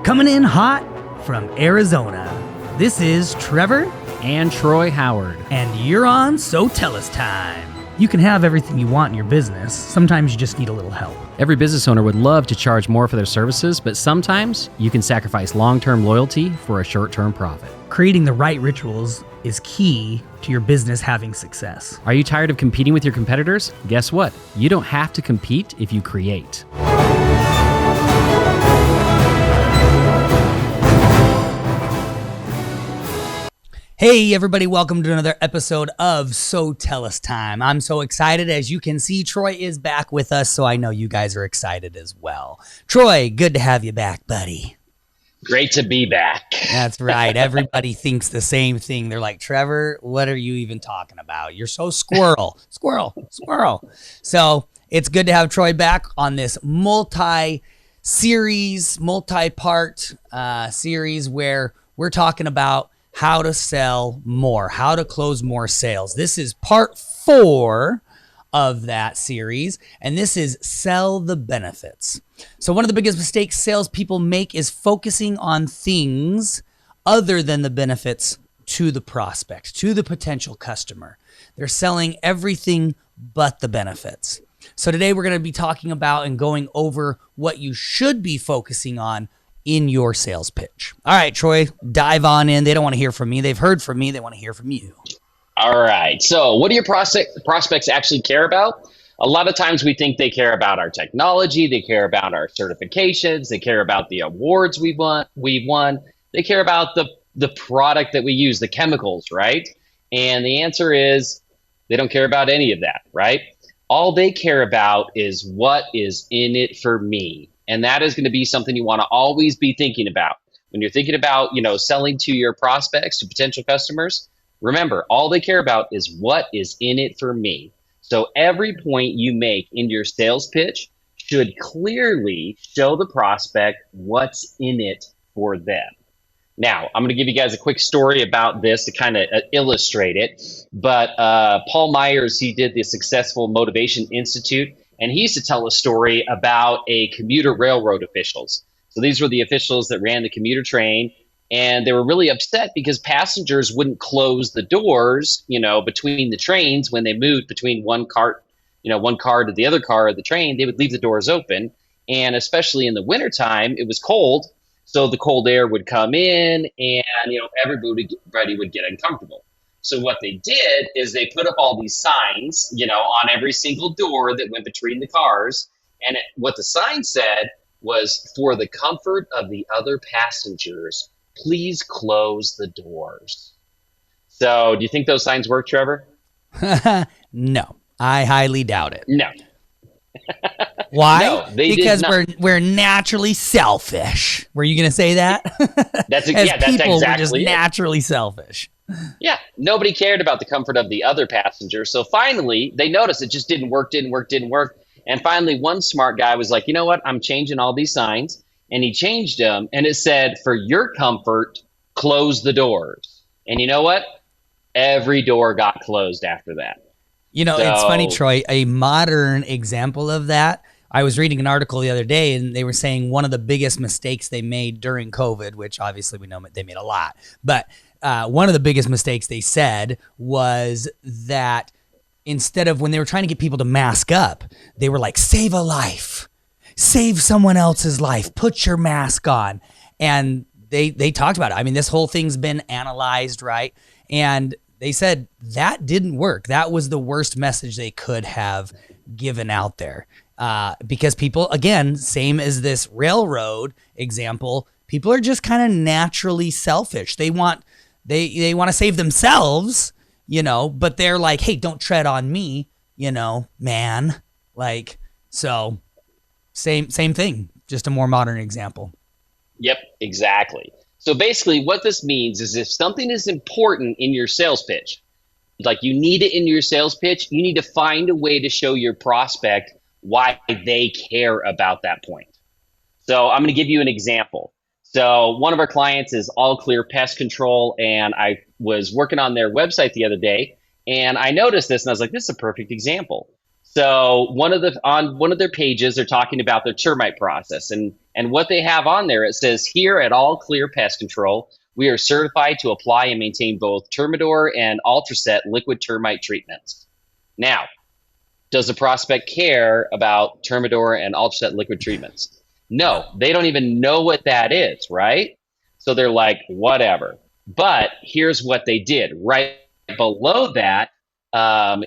Coming in hot from Arizona, this is Trevor and Troy Howard. And you're on So Tell Us Time. You can have everything you want in your business. Sometimes you just need a little help. Every business owner would love to charge more for their services, but sometimes you can sacrifice long-term loyalty for a short-term profit. Creating the right rituals is key to your business having success. Are you tired of competing with your competitors? Guess what? You don't have to compete if you create. Hey everybody, welcome to another episode of So Tell Us Time. I'm so excited. As you can see, Troy is back with us, so I know you guys are excited as well. Troy, good to have you back, buddy. Great to be back. That's right. Everybody thinks the same thing. They're like, Trevor, what are you even talking about? You're so squirrel. So it's good to have Troy back on this multi-part series where we're talking about how to sell more, how to close more sales. This is part 4 of that series, and this is sell the benefits. So one of the biggest mistakes salespeople make is focusing on things other than the benefits to the prospect, to the potential customer. They're selling everything but the benefits. So today we're going to be talking about and going over what you should be focusing on in your sales pitch. All right, Troy, dive on in. They don't want to hear from me. They've heard from me. They want to hear from you. All right. So what do your prospects actually care about? A lot of times we think they care about our technology. They care about our certifications. They care about the awards we've won. They care about the product that we use, the chemicals, right? And the answer is they don't care about any of that, right? All they care about is what is in it for me. And that is going to be something you want to always be thinking about. When you're thinking about, selling to your prospects, to potential customers, remember, all they care about is what is in it for me. So every point you make in your sales pitch should clearly show the prospect what's in it for them. Now, I'm going to give you guys a quick story about this to kind of illustrate it. But Paul Myers, he did the Successful Motivation Institute. And he used to tell a story about a commuter railroad officials. So these were the officials that ran the commuter train, and they were really upset because passengers wouldn't close the doors, between the trains when they moved between one car to the other car of the train. They would leave the doors open, and especially in the wintertime, it was cold, so the cold air would come in, and everybody would get uncomfortable. So what they did is they put up all these signs, on every single door that went between the cars. And what the sign said was, for the comfort of the other passengers, please close the doors. So do you think those signs work, Trevor? No, I highly doubt it. No. Why? No, because we're naturally selfish. Were you going to say that? That's exactly we're just it. Naturally selfish. Yeah, nobody cared about the comfort of the other passenger. So finally, they noticed it just didn't work. And finally, one smart guy was like, you know what? I'm changing all these signs. And he changed them. And it said, for your comfort, close the doors. And you know what? Every door got closed after that. It's funny, Troy, a modern example of that. I was reading an article the other day, and they were saying one of the biggest mistakes they made during COVID, which obviously we know they made a lot, but one of the biggest mistakes they said was that instead of, when they were trying to get people to mask up, they were like, save a life, save someone else's life, put your mask on. And they talked about it. I mean, this whole thing's been analyzed, right? And they said that didn't work. That was the worst message they could have given out there. Because people, again, same as this railroad example, people are just kind of naturally selfish. They want to save themselves, but they're like, hey, don't tread on me, man. Like, so same thing, just a more modern example. Yep, exactly. So basically what this means is if something is important in your sales pitch, like you need it in your sales pitch, you need to find a way to show your prospect why they care about that point. So I'm going to give you an example. So one of our clients is All Clear Pest Control, and I was working on their website the other day, and I noticed this, and I was like, this is a perfect example. So on one of their pages, they're talking about their termite process, and what they have on there, it says here at All Clear Pest Control, we are certified to apply and maintain both Termidor and Ultraset liquid termite treatments. Now, does the prospect care about Termidor and Ultraset liquid treatments? No, they don't even know what that is, right? So they're like, whatever. But here's what they did. Right below that,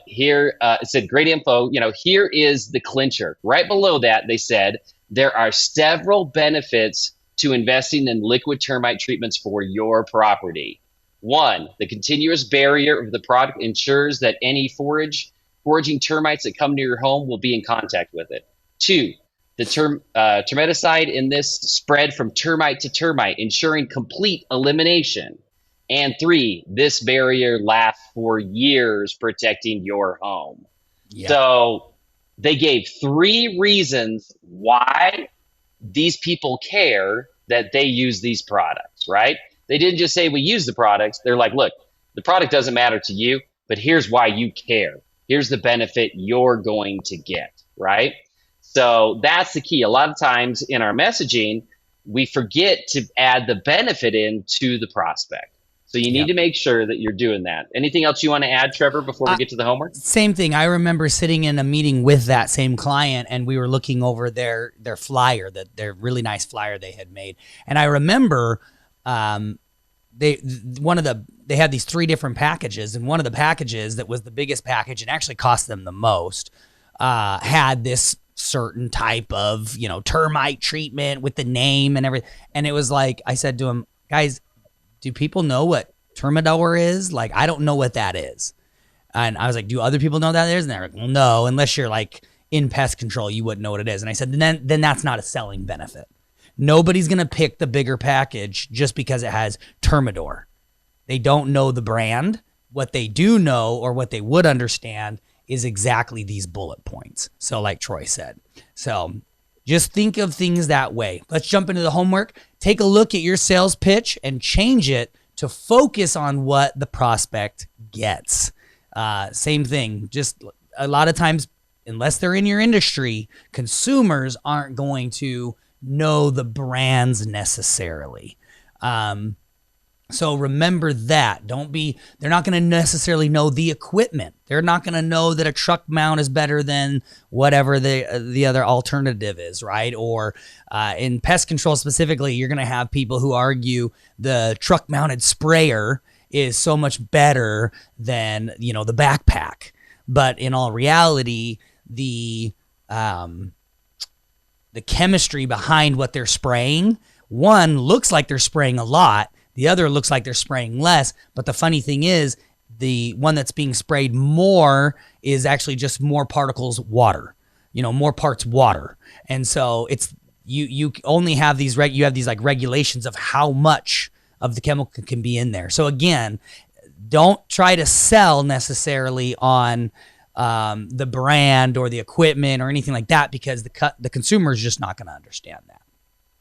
here it said great info. Here is the clincher. Right below that, they said there are several benefits to investing in liquid termite treatments for your property. One, the continuous barrier of the product ensures that any foraging termites that come to your home will be in contact with it. Two, the termiticide in this spread from termite to termite, ensuring complete elimination. And three, this barrier lasts for years, protecting your home. Yeah. So they gave 3 reasons why these people care that they use these products, right? They didn't just say we use the products. They're like, look, the product doesn't matter to you, but here's why you care. Here's the benefit you're going to get, right? So that's the key. A lot of times in our messaging, we forget to add the benefit in to the prospect. So you need to make sure that you're doing that. Anything else you want to add, Trevor, before we get to the homework? Same thing. I remember sitting in a meeting with that same client, and we were looking over their flyer, their really nice flyer they had made. And I remember they had these 3 different packages, and one of the packages that was the biggest package and actually cost them the most had this certain type of termite treatment with the name and everything. And it was like, I said to him, guys, do people know what Termidor is? Like, I don't know what that is. And I was like, do other people know what that is? And they're like, well, no, unless you're like in pest control, you wouldn't know what it is. And I said, then that's not a selling benefit. Nobody's going to pick the bigger package just because it has Termidor. They don't know the brand. What they do know, or what they would understand, is exactly these bullet points. So like Troy said. So just think of things that way. Let's jump into the homework. Take a look at your sales pitch and change it to focus on what the prospect gets. Same thing. Just a lot of times, unless they're in your industry, consumers aren't going to know the brands necessarily. So remember that. They're not going to necessarily know the equipment. They're not going to know that a truck mount is better than whatever the other alternative is, right? Or in pest control specifically, you're going to have people who argue the truck mounted sprayer is so much better than, the backpack. But in all reality, the chemistry behind what they're spraying, one looks like they're spraying a lot, the other looks like they're spraying less. But the funny thing is, the one that's being sprayed more is actually just more particles water, more parts water. And so it's you only have these like regulations of how much of the chemical can be in there. So again, don't try to sell necessarily on the brand or the equipment or anything like that, because the consumer is just not going to understand that.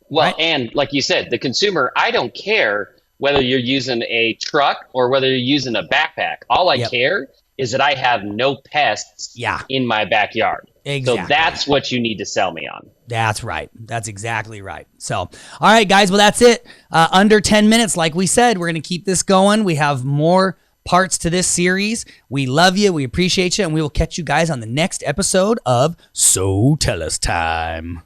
Well, right? And like you said, the consumer, I don't care whether you're using a truck or whether you're using a backpack. All I care is that I have no pests in my backyard. Exactly. So that's what you need to sell me on. That's right. That's exactly right. So, all right, guys. Well, that's it. Under 10 minutes, like we said, we're going to keep this going. We have more parts to this series. We love you. We appreciate you. And we will catch you guys on the next episode of So Tell Us Time.